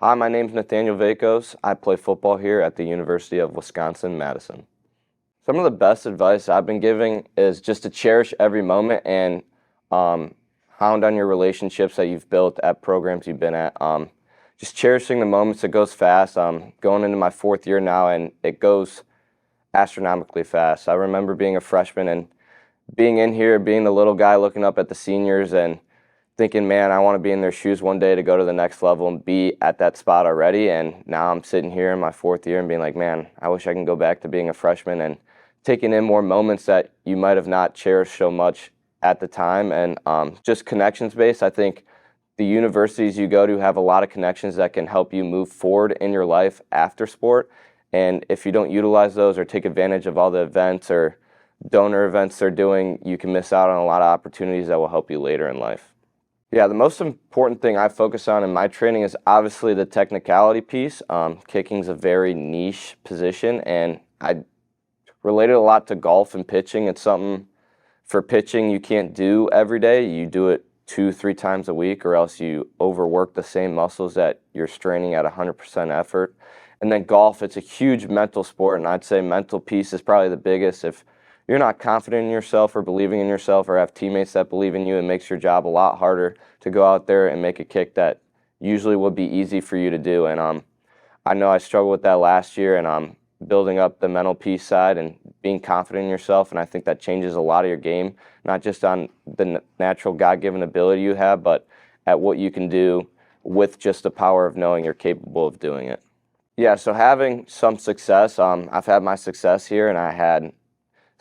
Hi, my name's Nathanial Vakos. I play football here at the University of Wisconsin-Madison. Some of the best advice I've been giving is just to cherish every moment and hound on your relationships that you've built at programs you've been at. Just cherishing the moments. It goes fast. I'm going into my fourth year now, and it goes astronomically fast. I remember being a freshman and being in here, being the little guy looking up at the seniors and thinking, man, I want to be in their shoes one day to go to the next level and be at that spot already. And now I'm sitting here in my fourth year and being like, man, I wish I can go back to being a freshman and taking in more moments that you might have not cherished so much at the time. And just connections based, I think the universities you go to have a lot of connections that can help you move forward in your life after sport. And if you don't utilize those or take advantage of all the events or donor events they're doing, you can miss out on a lot of opportunities that will help you later in life. Yeah, the most important thing I focus on in my training is obviously the technicality piece. Kicking is a very niche position, and I relate it a lot to golf and pitching. It's something for pitching you can't do every day. You do it 2-3 times a week, or else you overwork the same muscles that you're straining at 100% effort. And then golf, it's a huge mental sport, and I'd say mental piece is probably the biggest. If you're not confident in yourself or believing in yourself or have teammates that believe in you, it makes your job a lot harder to go out there and make a kick that usually would be easy for you to do. And I know I struggled with that last year, and I'm building up the mental piece side and being confident in yourself, and I think that changes a lot of your game, not just on the natural God-given ability you have, but at what you can do with just the power of knowing you're capable of doing it. Yeah, so having some success, I've had my success here, and I had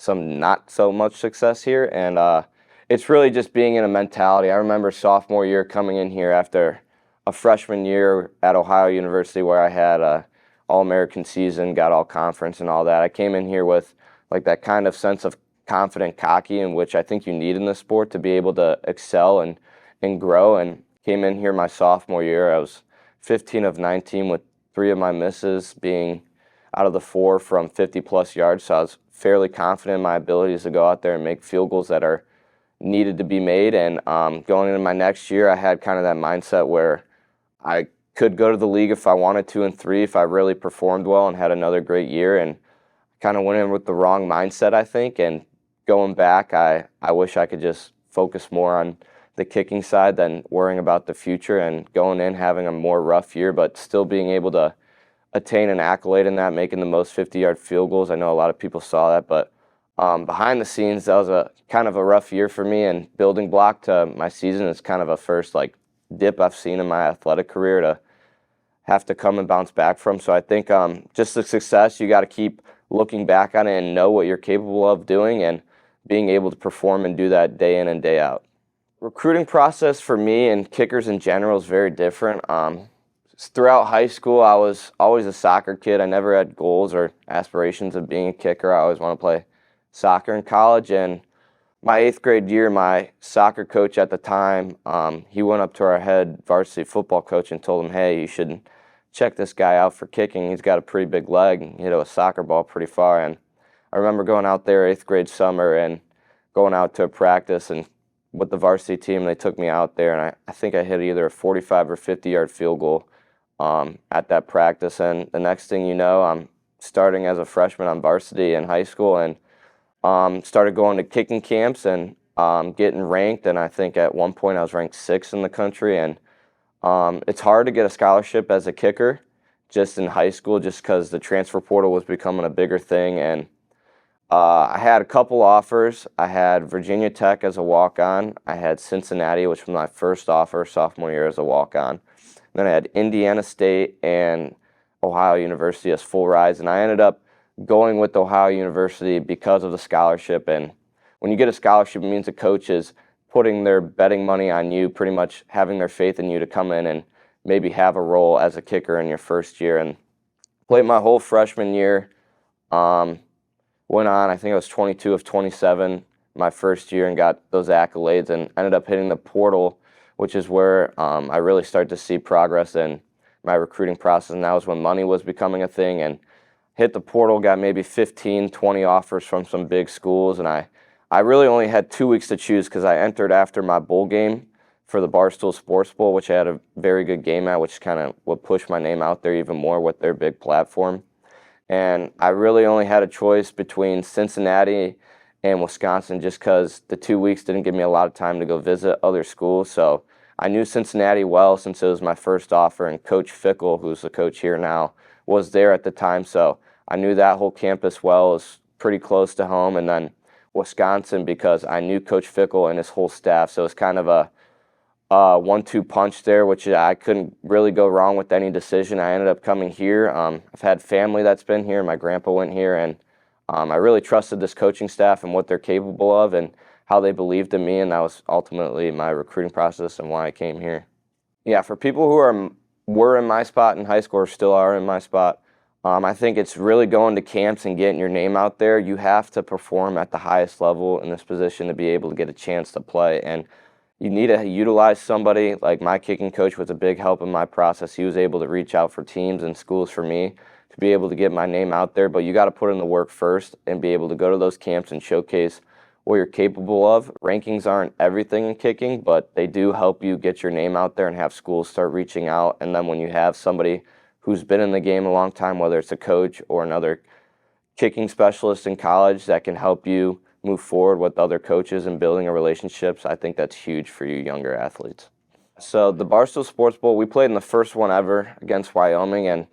some not so much success here, and it's really just being in a mentality. I remember sophomore year coming in here after a freshman year at Ohio University where I had a All-American season, got all conference and all that. I came in here with like that kind of sense of confident, cocky, in which I think you need in this sport to be able to excel and grow, and came in here my sophomore year. I was 15 of 19 with 3 of my misses being out of the 4 from 50-plus yards, so I was fairly confident in my abilities to go out there and make field goals that are needed to be made. And going into my next year, I had kind of that mindset where I could go to the league if I wanted to in 3 if I really performed well and had another great year, and kind of went in with the wrong mindset, I think. And going back, I wish I could just focus more on the kicking side than worrying about the future, and going in having a more rough year but still being able to attain an accolade in that, making the most 50-yard field goals. I know a lot of people saw that, but behind the scenes, that was a kind of a rough year for me, and building block to my season is kind of a first dip I've seen in my athletic career to have to come and bounce back from. So I think just the success, you got to keep looking back on it and know what you're capable of doing and being able to perform and do that day in and day out. Recruiting process for me and kickers in general is very different. Throughout high school, I was always a soccer kid. I never had goals or aspirations of being a kicker. I always want to play soccer in college. And my 8th grade year, my soccer coach at the time, he went up to our head varsity football coach and told him, hey, you should check this guy out for kicking. He's got a pretty big leg. He hit a soccer ball pretty far. And I remember going out there 8th grade summer and going out to a practice and with the varsity team, they took me out there, and I think I hit either a 45 or 50-yard field goal at that practice. And the next thing you know, I'm starting as a freshman on varsity in high school, and started going to kicking camps and getting ranked. And I think at one point I was ranked 6th in the country. And it's hard to get a scholarship as a kicker just in high school, just because the transfer portal was becoming a bigger thing. And I had a couple offers. I had Virginia Tech as a walk-on. I had Cincinnati, which was my first offer sophomore year as a walk-on. Then I had Indiana State and Ohio University as full rides. And I ended up going with Ohio University because of the scholarship. And when you get a scholarship, it means the coach is putting their betting money on you, pretty much having their faith in you to come in and maybe have a role as a kicker in your first year. And played my whole freshman year. Went on, I think I was 22 of 27 my first year and got those accolades, and ended up hitting the portal, which is where I really started to see progress in my recruiting process. And that was when money was becoming a thing, and hit the portal, got maybe 15, 20 offers from some big schools. And I really only had 2 weeks to choose because I entered after my bowl game for the Barstool Sports Bowl, which I had a very good game at, which kind of would push my name out there even more with their big platform. And I really only had a choice between Cincinnati and Wisconsin just because the 2 weeks didn't give me a lot of time to go visit other schools. So I knew Cincinnati well since it was my first offer, and Coach Fickle, who's the coach here now, was there at the time. So I knew that whole campus well. It was pretty close to home. And then Wisconsin because I knew Coach Fickle and his whole staff. So it was kind of a 1-2 punch there, which I couldn't really go wrong with any decision. I ended up coming here. I've had family that's been here. My grandpa went here, and I really trusted this coaching staff and what they're capable of and how they believed in me, and that was ultimately my recruiting process and why I came here. Yeah, for people who were in my spot in high school or still are in my spot, I think it's really going to camps and getting your name out there. You have to perform at the highest level in this position to be able to get a chance to play, and you need to utilize somebody. Like my kicking coach was a big help in my process. He was able to reach out for teams and schools for me to be able to get my name out there. But you got to put in the work first and be able to go to those camps and showcase what you're capable of. Rankings aren't everything in kicking, but they do help you get your name out there and have schools start reaching out. And then when you have somebody who's been in the game a long time, whether it's a coach or another kicking specialist in college that can help you move forward with other coaches and building relationships, I think that's huge for you younger athletes. So the Barstool Sports Bowl, we played in the first one ever against Wyoming, and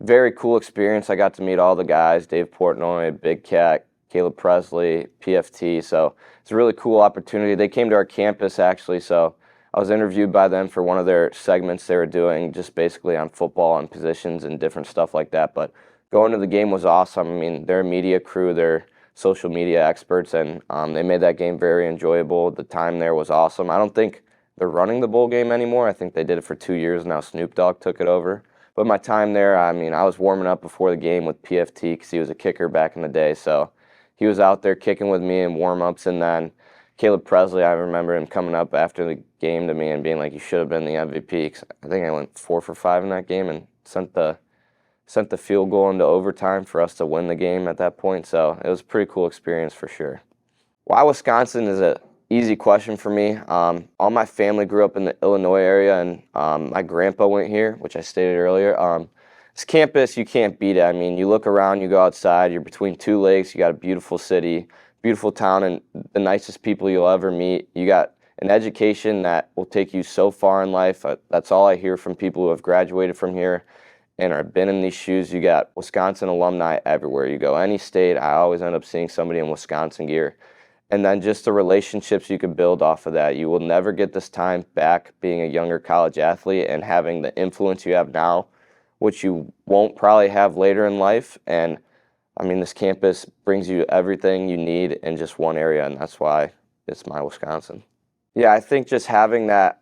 very cool experience. I got to meet all the guys, Dave Portnoy, Big Cat, Caleb Presley, PFT, so it's a really cool opportunity. They came to our campus actually, so I was interviewed by them for one of their segments they were doing just basically on football and positions and different stuff like that, but going to the game was awesome. I mean, they're a media crew, they're social media experts, and they made that game very enjoyable. The time there was awesome. I don't think they're running the bowl game anymore. I think they did it for 2 years now. Snoop Dogg took it over. But my time there, I mean, I was warming up before the game with PFT because he was a kicker back in the day. So he was out there kicking with me in warm-ups. And then Caleb Presley, I remember him coming up after the game to me and being like, you should have been the MVP. 'Cause I think I went 4 for 5 in that game and sent the field goal into overtime for us to win the game at that point. So it was a pretty cool experience for sure. Why Wisconsin is an easy question for me. All my family grew up in the Illinois area, and my grandpa went here, which I stated earlier. This campus, you can't beat it. I mean, you look around, you go outside, you're between two lakes, you got a beautiful city, beautiful town, and the nicest people you'll ever meet. You got an education that will take you so far in life. That's all I hear from people who have graduated from here and have been in these shoes. You got Wisconsin alumni everywhere you go. Any state, I always end up seeing somebody in Wisconsin gear. And then just the relationships you can build off of that. You will never get this time back being a younger college athlete and having the influence you have now, which you won't probably have later in life. And I mean, this campus brings you everything you need in just one area, and that's why it's my Wisconsin. Yeah, I think just having that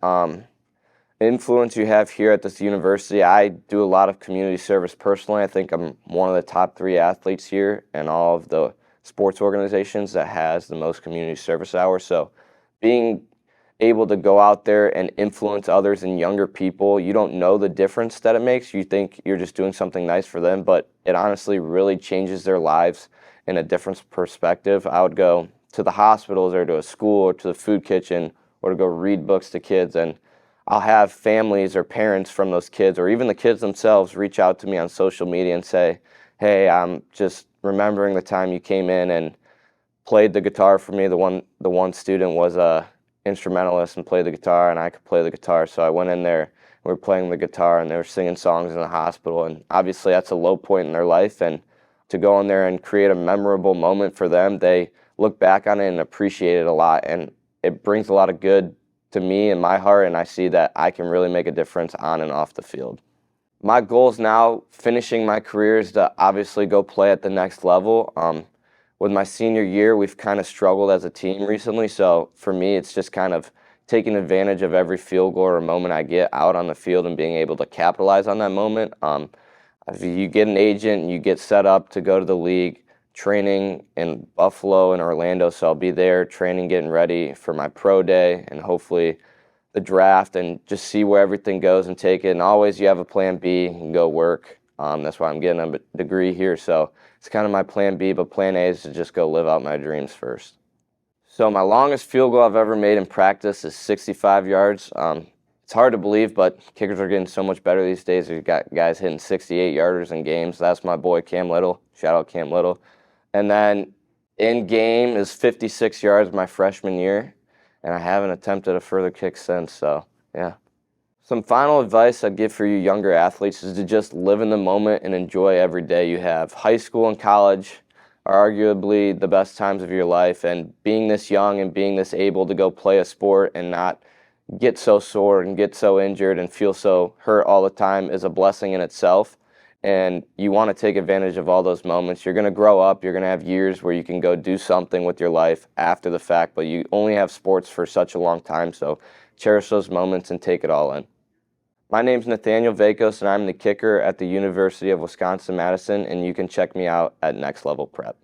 influence you have here at this university. I do a lot of community service personally. I think I'm one of the top 3 athletes here in all of the sports organizations that has the most community service hours. So being able to go out there and influence others and younger people, you don't know the difference that it makes. You think you're just doing something nice for them, but it honestly really changes their lives in a different perspective. I would go to the hospitals or to a school or to the food kitchen or to go read books to kids, and I'll have families or parents from those kids or even the kids themselves reach out to me on social media and say, hey, I'm just remembering the time you came in and played the guitar for me. The one student was a instrumentalist and played the guitar, and I could play the guitar. So I went in there, we were playing the guitar, and they were singing songs in the hospital. And obviously that's a low point in their life. And to go in there and create a memorable moment for them, they look back on it and appreciate it a lot. And it brings a lot of good to me and my heart, and I see that I can really make a difference on and off the field. My goals now, finishing my career, is to obviously go play at the next level. With my senior year, we've kind of struggled as a team recently, so for me, it's just kind of taking advantage of every field goal or moment I get out on the field and being able to capitalize on that moment. If you get an agent and you get set up to go to the league, training in Buffalo and Orlando, so I'll be there training, getting ready for my pro day and hopefully the draft, and just see where everything goes and take it. And always you have a plan B and go work. That's why I'm getting a degree here, so it's kind of my plan B, but plan A is to just go live out my dreams first. So my longest field goal I've ever made in practice is 65 yards. It's hard to believe, but kickers are getting so much better these days. We've got guys hitting 68-yarders in games. That's my boy Cam Little. Shout out Cam Little. And then in game is 56 yards my freshman year, and I haven't attempted a further kick since. So yeah. Some final advice I'd give for you younger athletes is to just live in the moment and enjoy every day you have. High school and college are arguably the best times of your life, and being this young and being this able to go play a sport and not get so sore and get so injured and feel so hurt all the time is a blessing in itself. And you want to take advantage of all those moments. You're going to grow up. You're going to have years where you can go do something with your life after the fact, but you only have sports for such a long time, so cherish those moments and take it all in. My name's Nathaniel Vakos, and I'm the kicker at the University of Wisconsin-Madison, and you can check me out at Next Level Prep.